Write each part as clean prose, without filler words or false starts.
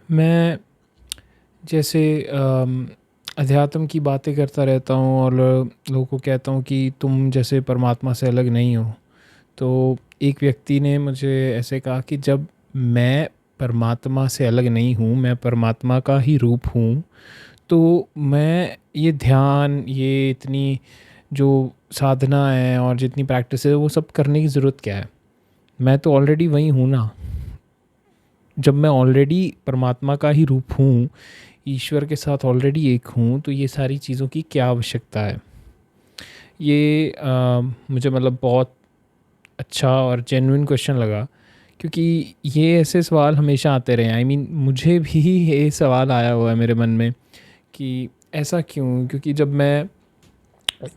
मैं जैसे अध्यात्म की बातें करता रहता हूँ और लोगों को कहता हूँ कि तुम जैसे परमात्मा से अलग नहीं हो। तो एक व्यक्ति ने मुझे ऐसे कहा कि जब मैं परमात्मा से अलग नहीं हूँ, मैं परमात्मा का ही रूप हूँ, तो मैं ये ध्यान, ये इतनी जो साधना है और जितनी प्रैक्टिस है, वो सब करने की ज़रूरत क्या है? मैं तो ऑलरेडी वही हूँ ना। जब मैं ऑलरेडी परमात्मा का ही रूप हूँ, ईश्वर के साथ ऑलरेडी एक हूँ, तो ये सारी चीज़ों की क्या आवश्यकता है? ये मुझे मतलब बहुत अच्छा और जेन्युइन क्वेश्चन लगा, क्योंकि ये ऐसे सवाल हमेशा आते रहे हैं। आई मीन मुझे भी ये सवाल आया हुआ है मेरे मन में कि ऐसा क्यों? क्योंकि जब मैं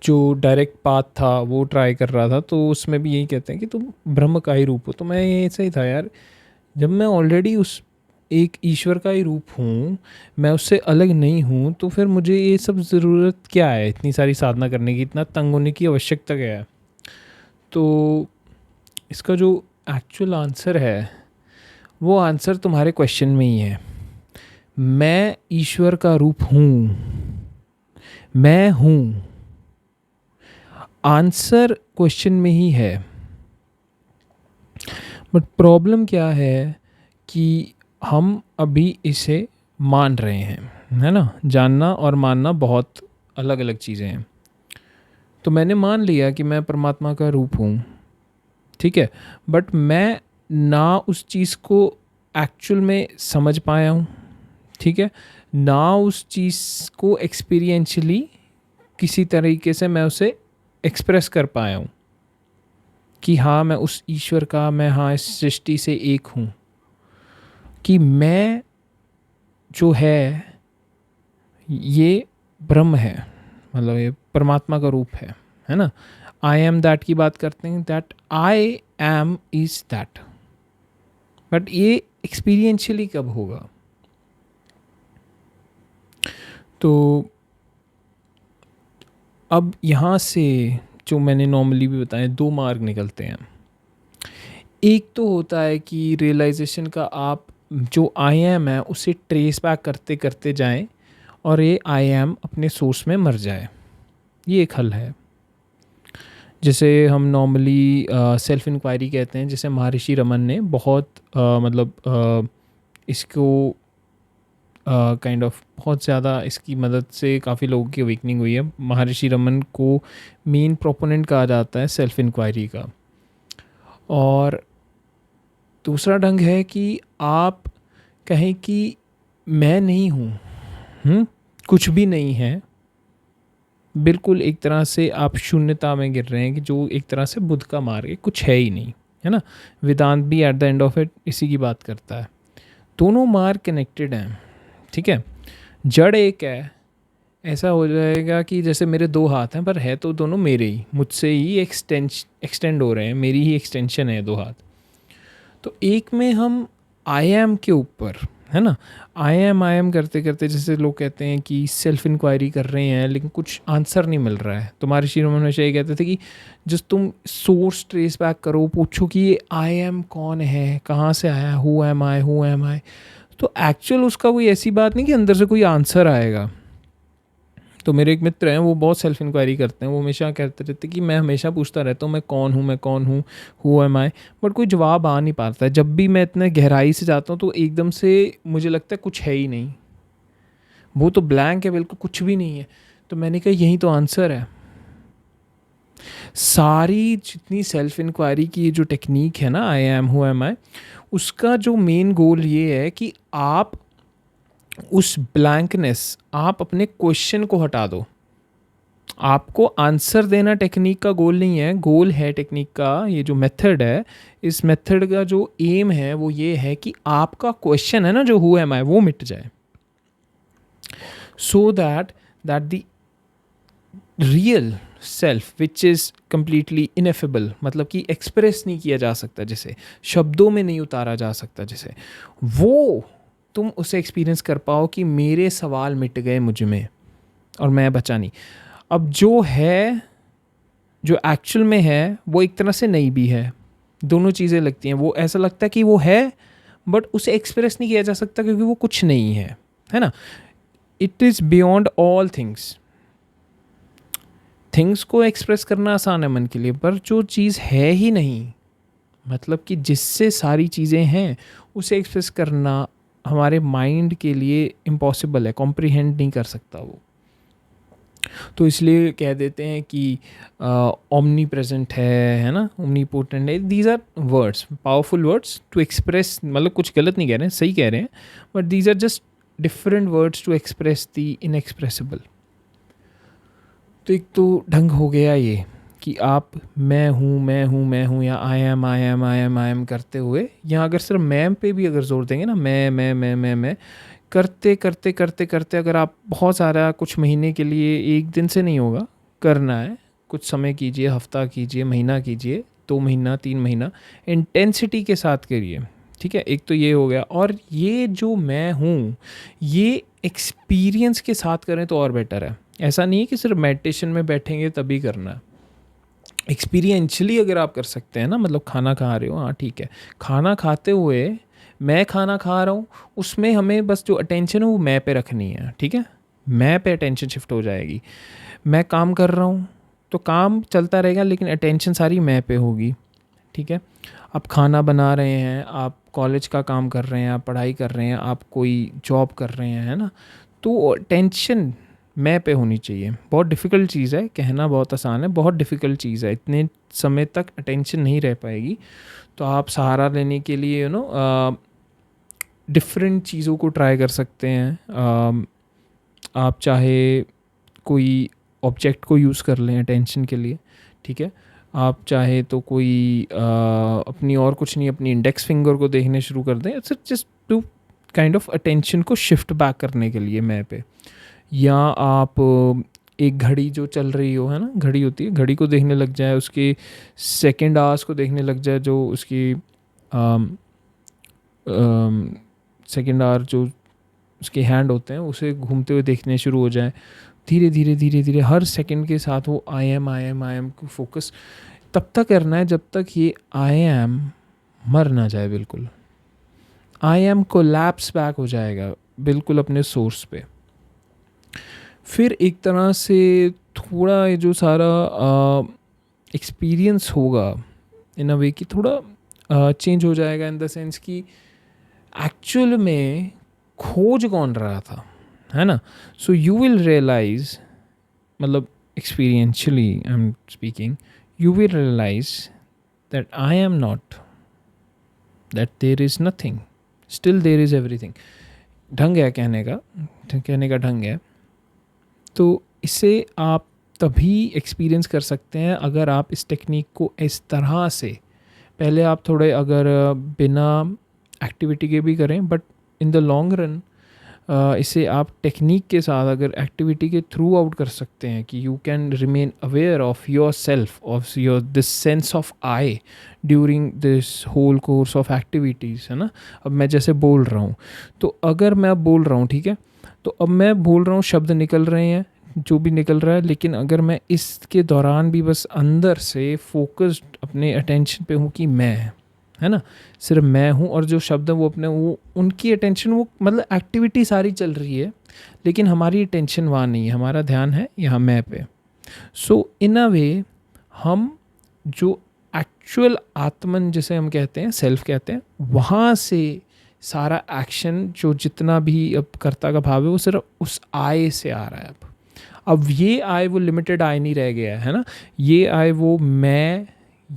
जो डायरेक्ट पाथ था वो ट्राई कर रहा था, तो उसमें भी यही कहते हैं कि तुम ब्रह्म का ही रूप हो। तो मैं ये ऐसा ही था यार, जब मैं ऑलरेडी उस एक ईश्वर का ही रूप हूँ, मैं उससे अलग नहीं हूँ, तो फिर मुझे ये सब ज़रूरत क्या है? इतनी सारी साधना करने की, इतना तंग होने की आवश्यकता क्या है? तो इसका जो एक्चुअल आंसर है, वो आंसर तुम्हारे क्वेश्चन में ही है। मैं ईश्वर का रूप हूँ, मैं हूँ। आंसर क्वेश्चन में ही है। बट प्रॉब्लम क्या है कि हम अभी इसे मान रहे हैं, है ना? जानना और मानना बहुत अलग अलग चीज़ें हैं। तो मैंने मान लिया कि मैं परमात्मा का रूप हूँ, ठीक है, बट मैं ना उस चीज़ को एक्चुअल में समझ पाया हूँ, ठीक है, ना उस चीज़ को एक्सपीरियंशली किसी तरीके से मैं उसे एक्सप्रेस कर पाया हूँ कि हाँ मैं उस ईश्वर का, मैं हाँ इस सृष्टि से एक हूँ, कि मैं जो है ये ब्रह्म है, मतलब ये परमात्मा का रूप है ना? आई एम दैट की बात करते हैं, that I M is that. But ये एक्सपीरियंशियली कब होगा? तो अब यहाँ से जो मैंने नॉर्मली भी बताया, दो मार्ग निकलते हैं। एक तो होता है कि रियलाइजेशन का, आप जो आई एम है उसे ट्रेस बैक करते करते जाएं और ये आई एम अपने सोर्स में मर जाए। ये एक हल है, जैसे हम नॉर्मली सेल्फ इंक्वायरी कहते हैं, जैसे महर्षि रमन ने बहुत मतलब इसको काइंड ऑफ बहुत ज़्यादा इसकी मदद से काफ़ी लोगों की अवेकनिंग हुई है। महर्षि रमन को मेन प्रोपोनेंट कहा जाता है सेल्फ इंक्वायरी का। और दूसरा ढंग है कि आप कहें कि मैं नहीं हूँ, कुछ भी नहीं है, बिल्कुल एक तरह से आप शून्यता में गिर रहे हैं, कि जो एक तरह से बुद्ध का मार्ग है, कुछ है ही नहीं, है ना? वेदांत भी at the end of it इसी की बात करता है। दोनों मार्ग कनेक्टेड हैं, ठीक है। जड़ एक है, ऐसा हो जाएगा कि जैसे मेरे दो हाथ हैं, पर है तो दोनों मेरे ही, मुझसे ही एक्सटेंड हो रहे हैं, मेरी ही एक्सटेंशन है दो हाथ। तो एक में हम आई एम के ऊपर, है ना, आई एम करते करते, जैसे लोग कहते हैं कि सेल्फ इंक्वायरी कर रहे हैं लेकिन कुछ आंसर नहीं मिल रहा है। तुम्हारे ऋषि हमेशा ये कहते थे कि जस्ट तुम सोर्स ट्रेस बैक करो, पूछो कि ये आई एम कौन है, कहाँ से आया, हु एम आई। तो एक्चुअल उसका कोई ऐसी बात नहीं कि अंदर से कोई आंसर आएगा। तो मेरे एक मित्र हैं, वो बहुत सेल्फ इंक्वायरी करते हैं। वो हमेशा कहते रहते कि मैं हमेशा पूछता रहता हूँ, मैं कौन हूँ, हु एम आई, बट कोई जवाब आ नहीं पाता है। जब भी मैं इतने गहराई से जाता हूँ तो एकदम से मुझे लगता है कुछ है ही नहीं, वो तो ब्लैंक है, बिल्कुल कुछ भी नहीं है। तो मैंने कहा यही तो आंसर है। सारी जितनी सेल्फ इंक्वायरी की जो टेक्निक है ना, आई एम, हु एम आई, उसका जो मेन गोल ये है कि आप उस ब्लैंकनेस, आप अपने क्वेश्चन को हटा दो। आपको आंसर देना टेक्निक का गोल नहीं है, गोल है टेक्निक का, ये जो मेथड है, इस मेथड का जो एम है वो ये है कि आपका क्वेश्चन है ना जो हु एम आई, वो मिट जाए, so that the real self which is completely ineffable, मतलब कि एक्सप्रेस नहीं किया जा सकता, जैसे शब्दों में नहीं उतारा जा सकता, जैसे वो तुम उसे एक्सपीरियंस कर पाओ कि मेरे सवाल मिट गए मुझ में और मैं बचा नहीं। अब जो है, जो एक्चुअल में है, वो एक तरह से नहीं भी है, दोनों चीज़ें लगती हैं। वो ऐसा लगता है कि वो है, बट उसे एक्सप्रेस नहीं किया जा सकता क्योंकि वो कुछ नहीं है ना. It is beyond all things. Things को एक्सप्रेस करना आसान है मन के लिए, पर जो चीज़ है ही नहीं, मतलब कि जिससे सारी चीज़ें हैं, उसे एक्सप्रेस करना हमारे माइंड के लिए इम्पॉसिबल है, कॉम्प्रिहेंड नहीं कर सकता वो. तो इसलिए कह देते हैं कि ओमनी प्रेजेंट है ना, ओमनी पोटेंट है. These are words, powerful words to express, मतलब कुछ गलत नहीं कह रहे हैं, सही कह रहे हैं, but these are just different words to express the inexpressible. तो एक तो ढंग हो गया ये कि आप मैं हूँ या आई एम करते हुए, या अगर सिर्फ मैम पे भी अगर जोर देंगे ना, मैं करते करते करते करते अगर आप बहुत सारा, कुछ महीने के लिए, एक दिन से नहीं होगा, करना है, कुछ समय कीजिए, हफ्ता कीजिए, महीना कीजिए, 2 महीना 3 महीना इंटेंसिटी के साथ करिए. ठीक है, एक तो ये हो गया. और ये जो मैं हूँ, ये एक्सपीरियंस के साथ करें तो और बेटर है. ऐसा नहीं है कि सिर्फ मेडिटेशन में बैठेंगे तभी करना है. एक्सपीरियंशली अगर आप कर सकते हैं ना, मतलब खाना खा रहे हो, हाँ ठीक है, खाना खाते हुए मैं खाना खा रहा हूँ, उसमें हमें बस जो अटेंशन है वो मैं पे रखनी है. ठीक है, मैं पे अटेंशन शिफ्ट हो जाएगी. मैं काम कर रहा हूँ तो काम चलता रहेगा, लेकिन अटेंशन सारी मैं पे होगी. ठीक है, आप खाना बना रहे हैं, आप कॉलेज का काम कर रहे हैं, आप पढ़ाई कर रहे हैं, आप कोई जॉब कर रहे हैं, है ना, तो टेंशन मैं पे होनी चाहिए. बहुत डिफ़िकल्ट चीज़ है, कहना बहुत आसान है, बहुत डिफ़िकल्ट चीज़ है. इतने समय तक अटेंशन नहीं रह पाएगी. तो आप सहारा लेने के लिए डिफरेंट चीज़ों को ट्राई कर सकते हैं. आप चाहे कोई ऑब्जेक्ट को यूज़ कर लें अटेंशन के लिए. ठीक है, आप चाहे तो कोई अपनी, और कुछ नहीं, अपनी इंडेक्स फिंगर को देखने शुरू कर दें. It's just to kind of attention को शिफ्ट बैक करने के लिए मैं पे. या आप एक घड़ी जो चल रही हो, है ना, घड़ी होती है, घड़ी को देखने लग जाए, उसके सेकेंड आवर्स को देखने लग जाए, जो उसकी सेकेंड आवर जो उसके हैंड होते हैं उसे घूमते हुए देखने शुरू हो जाए. धीरे धीरे धीरे धीरे हर सेकंड के साथ वो आई एम को फोकस तब तक करना है जब तक ये आई एम मर ना जाए. बिल्कुल आई एम कोलैप्स बैक हो जाएगा बिल्कुल अपने सोर्स पे. फिर एक तरह से थोड़ा ये जो सारा एक्सपीरियंस होगा इन अ वे कि थोड़ा चेंज हो जाएगा, इन द सेंस कि एक्चुअल में खोज कौन रहा था, है ना. सो यू विल रियलाइज, मतलब experientially I am speaking, you will realise that I am not, that there is nothing, still there is everything. ढंग है कहने का ढंग है. तो इसे आप तभी एक्सपीरियंस कर सकते हैं अगर आप इस टेक्निक को इस तरह से, पहले आप थोड़े अगर बिना एक्टिविटी के भी करें, but in the long run इसे आप टेक्निक के साथ अगर एक्टिविटी के थ्रू आउट कर सकते हैं कि you can remain aware of yourself, of your this sense of I during this whole course of activities, है ना. अब मैं जैसे बोल रहा हूँ, तो अगर मैं अब बोल रहा हूँ, ठीक है, तो अब मैं बोल रहा हूँ, शब्द निकल रहे हैं, जो भी निकल रहा है, लेकिन अगर मैं इसके दौरान भी बस अंदर से फोकस्ड अपने अटेंशन पे हूँ कि मैं, है ना, सिर्फ मैं हूँ, और जो शब्द है वो अपने, वो उनकी अटेंशन, वो मतलब एक्टिविटी सारी चल रही है, लेकिन हमारी अटेंशन वहाँ नहीं है, हमारा ध्यान है यहाँ मैं पे. सो इन अ वे हम जो एक्चुअल आत्मन जिसे हम कहते हैं, सेल्फ कहते हैं, वहाँ से सारा एक्शन जो जितना भी अब कर्ता का भाव है वो सिर्फ उस आय से आ रहा है. अब ये आय वो लिमिटेड आय नहीं रह गया है ना, ये आय वो मैं,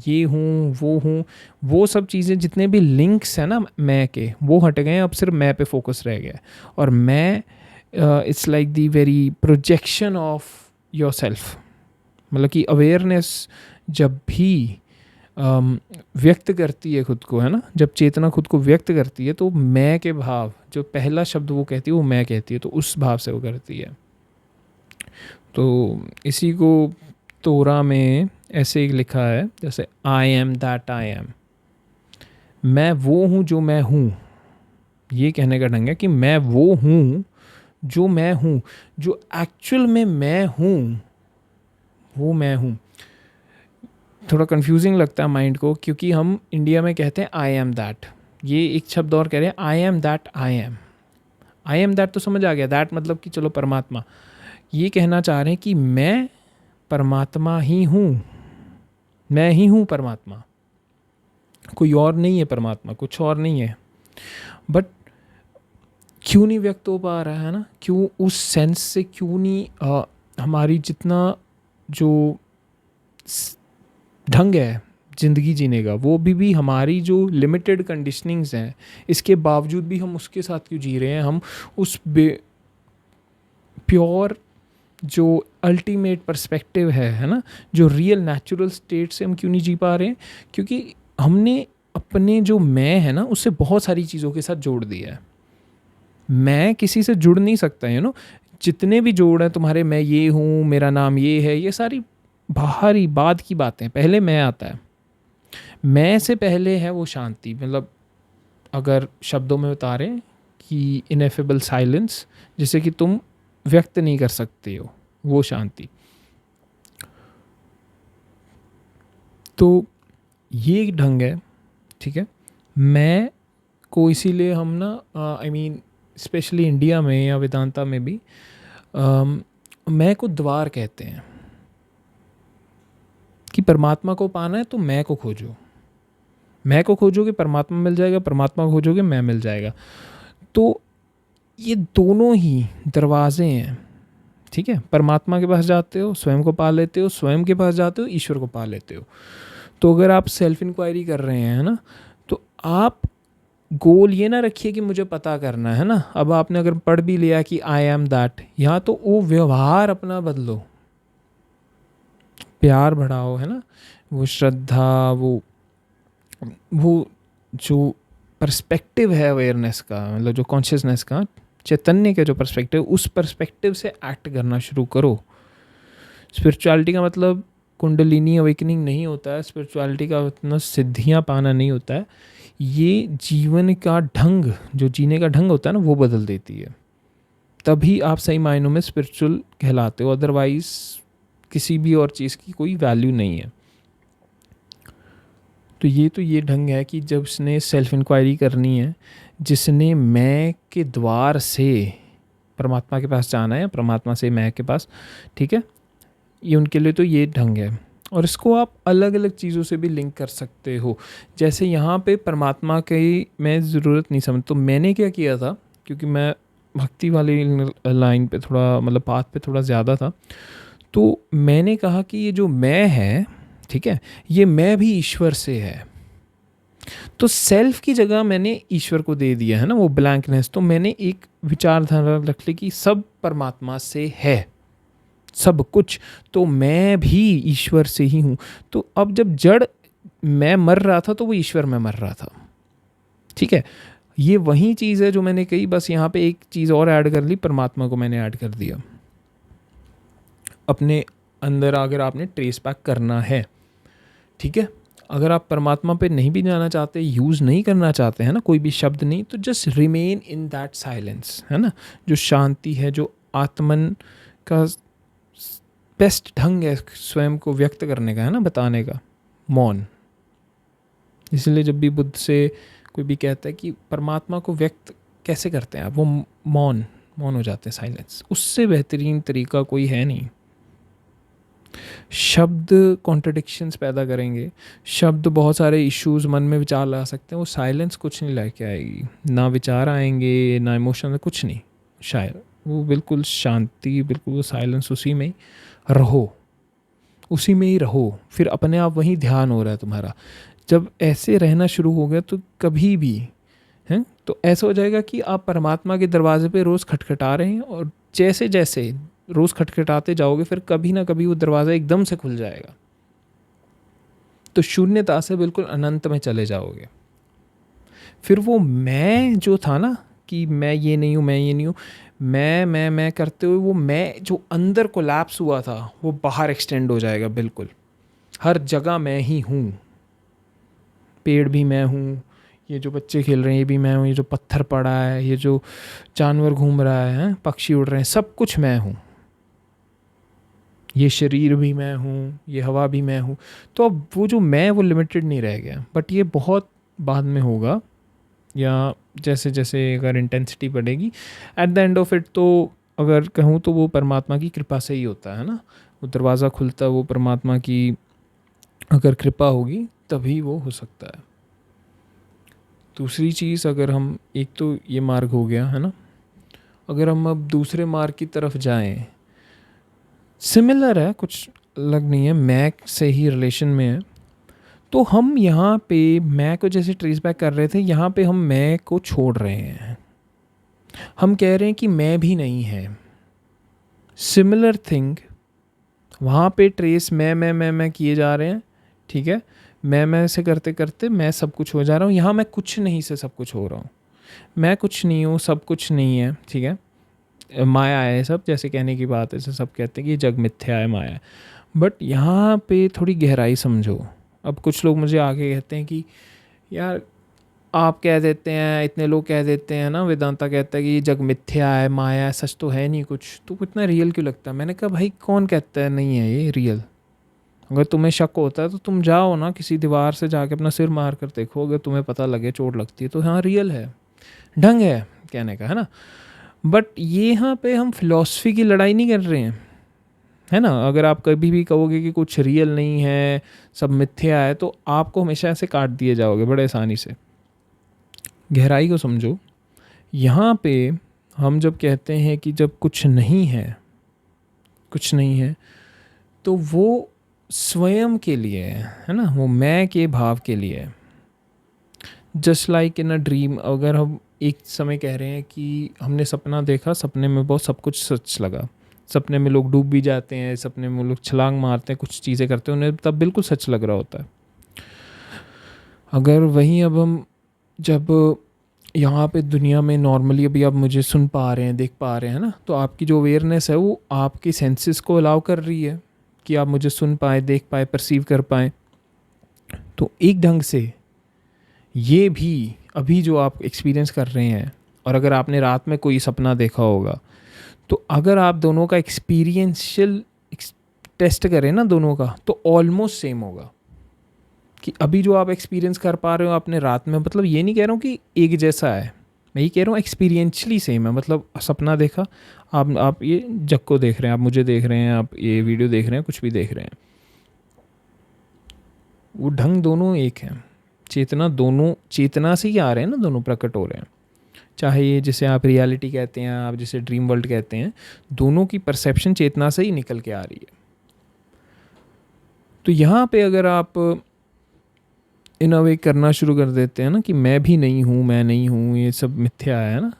ये हूँ, वो सब चीज़ें जितने भी लिंक्स हैं ना मैं के, वो हट गए हैं. अब सिर्फ मैं पे फोकस रह गया है. और मैं it's like the very projection of your self. मतलब कि अवेयरनेस जब भी व्यक्त करती है खुद को, है ना, जब चेतना खुद को व्यक्त करती है, तो मैं के भाव, जो पहला शब्द वो कहती है वो मैं कहती है, तो उस भाव से वो करती है. तो इसी को तोरा में ऐसे ही लिखा है, जैसे I am that I M, मैं वो हूँ जो मैं हूँ. ये कहने का ढंग है कि मैं वो हूँ जो मैं हूँ, जो एक्चुअल में मैं हूँ, वो मैं हूँ. थोड़ा कंफ्यूजिंग लगता है माइंड को, क्योंकि हम इंडिया में कहते हैं आई एम दैट, ये एक शब्द और कह रहे हैं, I am that I M. I am that तो समझ आ गया, दैट मतलब कि चलो परमात्मा। ये कहना चाह रहे हैं कि मैं परमात्मा ही हूँ, मैं ही हूँ परमात्मा, कोई और नहीं है परमात्मा, कुछ और नहीं है। बट क्यों नहीं व्यक्त हो पा रहा है ना, क्यों उस सेंस से क्यों नहीं हमारी जितना जो ढंग है ज़िंदगी जीने का, वो भी हमारी जो लिमिटेड कंडीशनिंग्स हैं, इसके बावजूद भी हम उसके साथ क्यों जी रहे हैं, हम उस प्योर जो अल्टीमेट पर्सपेक्टिव है ना, जो रियल नेचुरल स्टेट से हम क्यों नहीं जी पा रहे हैं? क्योंकि हमने अपने जो मैं है ना उससे बहुत सारी चीज़ों के साथ जोड़ दिया है। मैं किसी से जुड़ नहीं सकता, यू नो, जितने भी जोड़ हैं तुम्हारे, मैं ये हूँ, मेरा नाम ये है, ये सारी बाहरी बाद की बातें। पहले मैं आता है, मैं से पहले है वो शांति। मतलब अगर शब्दों में बता रहे हैं कि इनएफेबल साइलेंस, जिसे कि तुम व्यक्त नहीं कर सकते हो, वो शांति। तो ये एक ढंग है, ठीक है। मैं को इसीलिए हम ना आई मीन स्पेशली इंडिया में या वेदांता में भी मैं को द्वार कहते हैं कि परमात्मा को पाना है तो मैं को खोजो, मैं को खोजोगे परमात्मा मिल जाएगा, परमात्मा को खोजोगे मैं मिल जाएगा। तो ये दोनों ही दरवाजे हैं, ठीक है। परमात्मा के पास जाते हो स्वयं को पा लेते हो, स्वयं के पास जाते हो ईश्वर को पा लेते हो। तो अगर आप सेल्फ इंक्वायरी कर रहे हैं ना, तो आप गोल ये ना रखिए कि मुझे पता करना है ना। अब आपने अगर पढ़ भी लिया कि आई एम दैट, यहाँ तो वो व्यवहार अपना बदलो, प्यार बढ़ाओ, है ना, वो श्रद्धा, वो जो पर्सपेक्टिव है अवेयरनेस का, मतलब जो कॉन्शियसनेस का, चैतन्य के जो पर्सपेक्टिव, उस पर्सपेक्टिव से एक्ट करना शुरू करो। स्पिरिचुअलिटी का मतलब कुंडलिनी अवेकनिंग नहीं होता है, स्पिरिचुअलिटी का उतना सिद्धियाँ पाना नहीं होता है। ये जीवन का ढंग, जो जीने का ढंग होता है ना, वो बदल देती है। तभी आप सही मायनों में स्पिरिचुअल कहलाते हो, अदरवाइज किसी भी और चीज़ की कोई वैल्यू नहीं है। तो ये ढंग है कि जब उसने सेल्फ इंक्वायरी करनी है, जिसने मैं के द्वार से परमात्मा के पास जाना है, परमात्मा से मैं के पास, ठीक है, ये उनके लिए तो ये ढंग है। और इसको आप अलग अलग चीज़ों से भी लिंक कर सकते हो। जैसे यहाँ पे परमात्मा की मैं ज़रूरत नहीं समझ, तो मैंने क्या किया था, क्योंकि मैं भक्ति वाली लाइन पे थोड़ा, मतलब पाथ पे थोड़ा ज़्यादा था, तो मैंने कहा कि ये जो मैं है, ठीक है, ये मैं भी ईश्वर से है। तो सेल्फ की जगह मैंने ईश्वर को दे दिया है ना, वो ब्लैंकनेस। तो मैंने एक विचारधारा रख ली कि सब परमात्मा से है, सब कुछ, तो मैं भी ईश्वर से ही हूँ। तो अब जब जड़ मैं मर रहा था तो वो ईश्वर में मर रहा था, ठीक है। ये वही चीज़ है जो मैंने कही, बस यहाँ पे एक चीज़ और ऐड कर ली, परमात्मा को मैंने ऐड कर दिया अपने अंदर। अगर आपने ट्रेस बैक करना है, ठीक है, अगर आप परमात्मा पे नहीं भी जाना चाहते, यूज़ नहीं करना चाहते हैं ना, कोई भी शब्द नहीं, तो just remain in that silence, है ना, जो शांति है, जो आत्मन का बेस्ट ढंग है स्वयं को व्यक्त करने का, है ना, बताने का, मौन। इसलिए जब भी बुद्ध से कोई भी कहता है कि परमात्मा को व्यक्त कैसे करते हैं आप, वो मौन हो जाते हैं, साइलेंस। उससे बेहतरीन तरीका कोई है नहीं। शब्द कॉन्ट्रडिक्शंस पैदा करेंगे, शब्द बहुत सारे इश्यूज मन में विचार ला सकते हैं, वो साइलेंस कुछ नहीं लेके आएगी, ना विचार आएंगे ना इमोशन, कुछ नहीं। शायद वो बिल्कुल शांति, बिल्कुल वो साइलेंस, उसी में ही रहो, उसी में ही रहो। फिर अपने आप वहीं ध्यान हो रहा है तुम्हारा। जब ऐसे रहना शुरू हो गया तो कभी भी हैं, तो ऐसा हो जाएगा कि आप परमात्मा के दरवाजे पे रोज़ खटखटा रहे हैं, और जैसे जैसे रोज़ खटखटाते जाओगे, फिर कभी ना कभी वो दरवाज़ा एकदम से खुल जाएगा। तो शून्यता से बिल्कुल अनंत में चले जाओगे। फिर वो मैं जो था ना, कि मैं ये नहीं हूँ, मैं ये नहीं हूँ, मैं करते हुए वो मैं जो अंदर कोलैप्स हुआ था, वो बाहर एक्सटेंड हो जाएगा बिल्कुल। हर जगह मैं ही हूँ, पेड़ भी मैं हूँ, ये जो बच्चे खेल रहे हैं ये भी मैं हूँ, ये जो पत्थर पड़ा है, ये जो जानवर घूम रहा है, पक्षी उड़ रहे हैं, सब कुछ मैं हूँ, ये शरीर भी मैं हूँ, ये हवा भी मैं हूँ। तो अब वो जो मैं, वो लिमिटेड नहीं रह गया। बट ये बहुत बाद में होगा, या जैसे जैसे अगर इंटेंसिटी बढ़ेगी, at the end of it तो अगर कहूँ तो वो परमात्मा की कृपा से ही होता है ना। वो दरवाज़ा खुलता है, वो परमात्मा की अगर कृपा होगी तभी वो हो सकता है। दूसरी चीज़, अगर हम, एक तो ये मार्ग हो गया है ना, अगर हम अब दूसरे मार्ग की तरफ जाएं, सिमिलर है, कुछ अलग नहीं है, मैक से ही रिलेशन में है। तो हम यहाँ पे मैं को जैसे ट्रेस बैक कर रहे थे, यहाँ पे हम मैं को छोड़ रहे हैं। हम कह रहे हैं कि मैं भी नहीं है। सिमिलर थिंग वहाँ पे ट्रेस मैं किए जा रहे हैं, ठीक है। मैं से करते करते मैं सब कुछ हो जा रहा हूँ। यहाँ मैं कुछ नहीं से सब कुछ हो रहा हूँ। मैं कुछ नहीं हूँ, सब कुछ नहीं है, ठीक है। माया है सब, जैसे कहने की बात है, जैसे सब कहते हैं कि ये जग मिथ्या है, माया है। बट यहाँ पे थोड़ी गहराई समझो। अब कुछ लोग मुझे आके कहते हैं कि यार आप कह देते हैं, इतने लोग कह देते हैं ना, वेदांता कहता है कि ये जग मिथ्या है, माया है, सच तो है नहीं कुछ, तो इतना रियल क्यों लगता है। मैंने कहा भाई कौन कहता है नहीं है ये रियल। अगर तुम्हें शक होता है तो तुम जाओ ना किसी दीवार से जाके अपना सिर मार कर देखो, अगर तुम्हें पता लगे चोट लगती है तो हाँ रियल है, ढंग है कहने का, है ना। बट ये यहाँ पे हम फिलॉसफी की लड़ाई नहीं कर रहे हैं, है ना। अगर आप कभी भी कहोगे कि कुछ रियल नहीं है, सब मिथ्या है, तो आपको हमेशा ऐसे काट दिए जाओगे बड़े आसानी से। गहराई को समझो। यहाँ पे हम जब कहते हैं कि जब कुछ नहीं है, कुछ नहीं है, तो वो स्वयं के लिए है ना, वो मैं के भाव के लिए। Just like in a dream, अगर हम एक समय कह रहे हैं कि हमने सपना देखा, सपने में बहुत सब कुछ सच लगा, सपने में लोग डूब भी जाते हैं, सपने में लोग छलांग मारते हैं, कुछ चीज़ें करते हैं, उन्हें तब बिल्कुल सच लग रहा होता है। अगर वहीं अब हम जब यहाँ पे दुनिया में नॉर्मली अभी आप मुझे सुन पा रहे हैं, देख पा रहे हैं ना, तो आपकी जो अवेयरनेस है वो आपकी सेंसेस को अलाउ कर रही है कि आप मुझे सुन पाए, देख पाए, परसीव कर पाए। तो एक ढंग से ये भी अभी जो आप एक्सपीरियंस कर रहे हैं, और अगर आपने रात में कोई सपना देखा होगा, तो अगर आप दोनों का एक्सपीरियंशियल टेस्ट करें ना दोनों का, तो ऑलमोस्ट सेम होगा। कि अभी जो आप एक्सपीरियंस कर पा रहे हो आपने रात में, मतलब ये नहीं कह रहा हूँ कि एक जैसा है, मैं ये कह रहा हूँ एक्सपीरियंशली सेम है। मतलब सपना देखा, आप ये जग को देख रहे हैं, आप मुझे देख रहे हैं, आप ये वीडियो देख रहे हैं, कुछ भी देख रहे हैं, वो ढंग दोनों एक है। चेतना, दोनों चेतना से ही आ रहे हैं ना, दोनों प्रकट हो रहे हैं। चाहे ये जिसे आप रियलिटी कहते हैं, आप जिसे ड्रीम वर्ल्ड कहते हैं, दोनों की परसेप्शन चेतना से ही निकल के आ रही है। तो यहाँ पे अगर आप इन अ वे करना शुरू कर देते हैं ना कि मैं भी नहीं हूँ, मैं नहीं हूँ, ये सब मिथ्या है ना,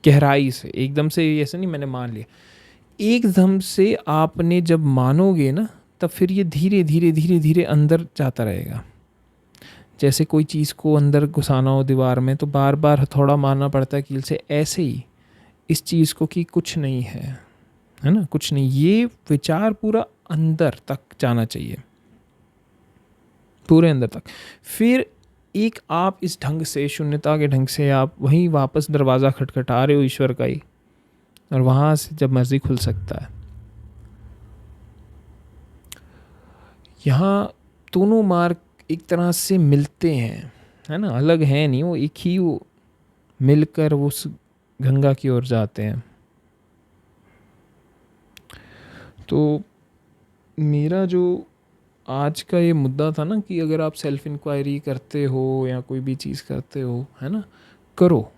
गहराई से एकदम से, ऐसा नहीं मैंने मान लिया, एकदम से आपने जब मानोगे ना, तब फिर ये धीरे धीरे धीरे धीरे अंदर जाता रहेगा। जैसे कोई चीज़ को अंदर घुसाना हो दीवार में, तो बार बार हथौड़ा मारना पड़ता है कील से, ऐसे ही इस चीज़ को कि कुछ नहीं है ना, कुछ नहीं, ये विचार पूरा अंदर तक जाना चाहिए, पूरे अंदर तक। फिर एक आप इस ढंग से, शून्यता के ढंग से, आप वहीं वापस दरवाज़ा खटखटा रहे हो ईश्वर का ही, और वहाँ से जब मर्जी खुल सकता है। यहाँ दोनों मार्ग एक तरह से मिलते हैं, है ना, अलग है नहीं, वो एक ही, वो मिलकर वो उस गंगा की ओर जाते हैं। तो मेरा जो आज का ये मुद्दा था ना, कि अगर आप सेल्फ इंक्वायरी करते हो या कोई भी चीज़ करते हो, है ना, करो,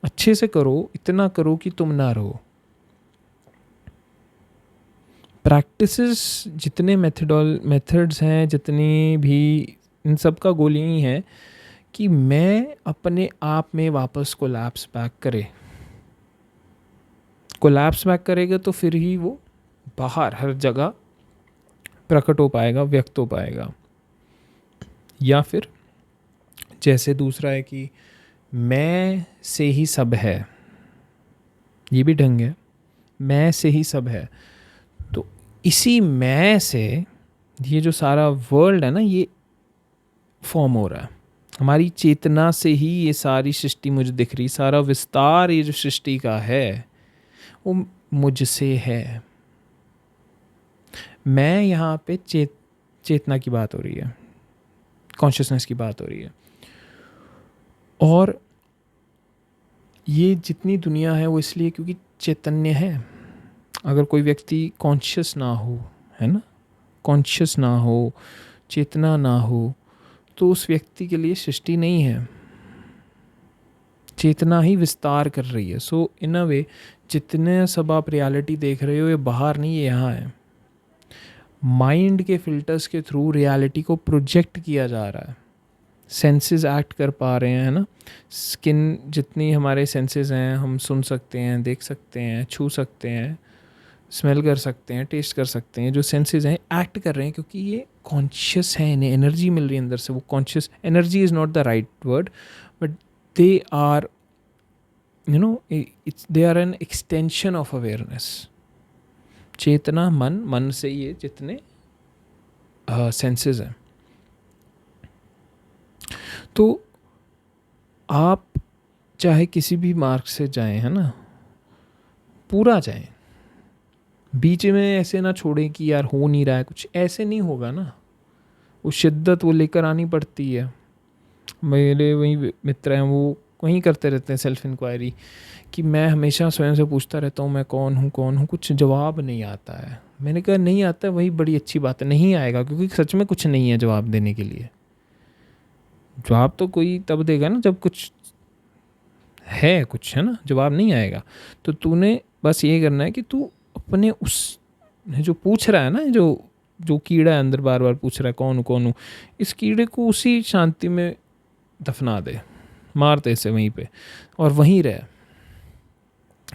अच्छे से करो, इतना करो कि तुम ना रहो। प्रैक्टिसेस जितने मेथड्स हैं, जितनी भी, इन सब का गोल यही है कि मैं अपने आप में वापस कोलैप्स बैक करे। कोलैप्स बैक करेगा तो फिर ही वो बाहर हर जगह प्रकट हो पाएगा, व्यक्त हो पाएगा। या फिर जैसे दूसरा है कि मैं से ही सब है, ये भी ढंग है, मैं से ही सब है। तो इसी मैं से ये जो सारा वर्ल्ड है ना, ये फॉर्म हो रहा है। हमारी चेतना से ही ये सारी सृष्टि मुझे दिख रही, सारा विस्तार ये जो सृष्टि का है वो मुझसे है। मैं यहाँ पे चेतना की बात हो रही है, कॉन्शियसनेस की बात हो रही है। और ये जितनी दुनिया है वो इसलिए क्योंकि चैतन्य है। अगर कोई व्यक्ति कॉन्शियस ना हो, है ना, कॉन्शियस ना हो, चेतना ना हो, तो उस व्यक्ति के लिए सृष्टि नहीं है। चेतना ही विस्तार कर रही है। सो इन अ वे जितने सब आप रियलिटी देख रहे हो ये बाहर नहीं, ये यहाँ है। माइंड के फिल्टर्स के थ्रू रियलिटी को प्रोजेक्ट किया जा रहा है। सेंसेस एक्ट कर पा रहे हैं, है ना। स्किन जितनी हमारे सेंसेस हैं, हम सुन सकते हैं, देख सकते हैं, छू सकते हैं, स्मेल कर सकते हैं, टेस्ट कर सकते हैं। जो सेंसेस हैं एक्ट कर रहे हैं क्योंकि ये कॉन्शियस है, इन्हें एनर्जी मिल रही है अंदर से। वो conscious energy is not the right word, but they are, you know, they are an extension of awareness. चेतना, मन से ये जितने सेंसेस हैं। तो आप चाहे किसी भी मार्ग से जाएं, है ना, पूरा जाएं, बीच में ऐसे ना छोड़ें कि यार हो नहीं रहा है कुछ, ऐसे नहीं होगा ना। वो शिद्दत वो लेकर आनी पड़ती है। मेरे वही मित्र हैं, वो वहीं करते रहते हैं सेल्फ इंक्वायरी, कि मैं हमेशा स्वयं से पूछता रहता हूँ मैं कौन हूँ, कुछ जवाब नहीं आता है। मैंने कहा नहीं आता, वही बड़ी अच्छी बात है। नहीं आएगा क्योंकि सच में कुछ नहीं है जवाब देने के लिए। जवाब तो कोई तब देगा ना जब कुछ है, कुछ, है ना। जवाब नहीं आएगा तो तूने बस ये करना है कि तू अपने उस जो पूछ रहा है ना, जो कीड़ा है अंदर बार बार पूछ रहा है कौन हूँ, इस कीड़े को उसी शांति में दफना दे, मार दे इसे वहीं पे, और वहीं रह,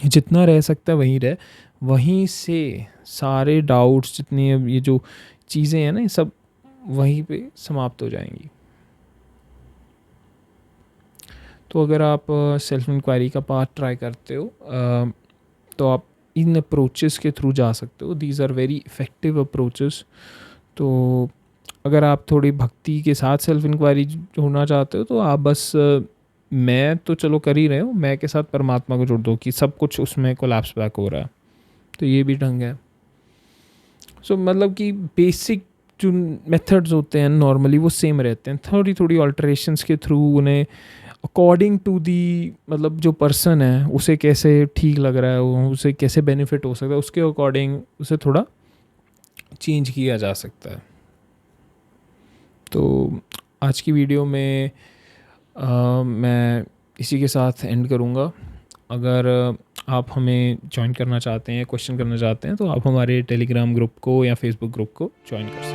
जितना रह सकता है वहीं रह। वहीं से सारे डाउट्स जितनी ये जो चीज़ें हैं ना, ये सब वहीं पे समाप्त हो जाएंगी। तो अगर आप सेल्फ इंक्वायरी का पार्ट ट्राई करते हो तो आप इन अप्रोचेस के थ्रू जा सकते हो। These are very effective approaches. तो अगर आप थोड़ी भक्ति के साथ सेल्फ इंक्वायरी जोड़ना चाहते हो तो आप बस मैं तो चलो कर ही रहे हो, मैं के साथ परमात्मा को जोड़ दो कि सब कुछ उसमें कोलैप्स बैक हो रहा है। तो ये भी ढंग है। सो मतलब कि बेसिक जो मेथड्स होते हैं नॉर्मली वो सेम रहते हैं, थोड़ी थोड़ी ऑल्टरेशंस के थ्रू उन्हें अकॉर्डिंग टू दी, मतलब जो पर्सन है उसे कैसे ठीक लग रहा है, उसे कैसे बेनिफिट हो सकता है, उसके अकॉर्डिंग उसे थोड़ा चेंज किया जा सकता है। तो आज की वीडियो में मैं इसी के साथ एंड करूँगा। अगर आप हमें ज्वाइन करना चाहते हैं, क्वेश्चन करना चाहते हैं, तो आप हमारे टेलीग्राम ग्रुप को या फेसबुक ग्रुप को ज्वाइन कर सकते हैं।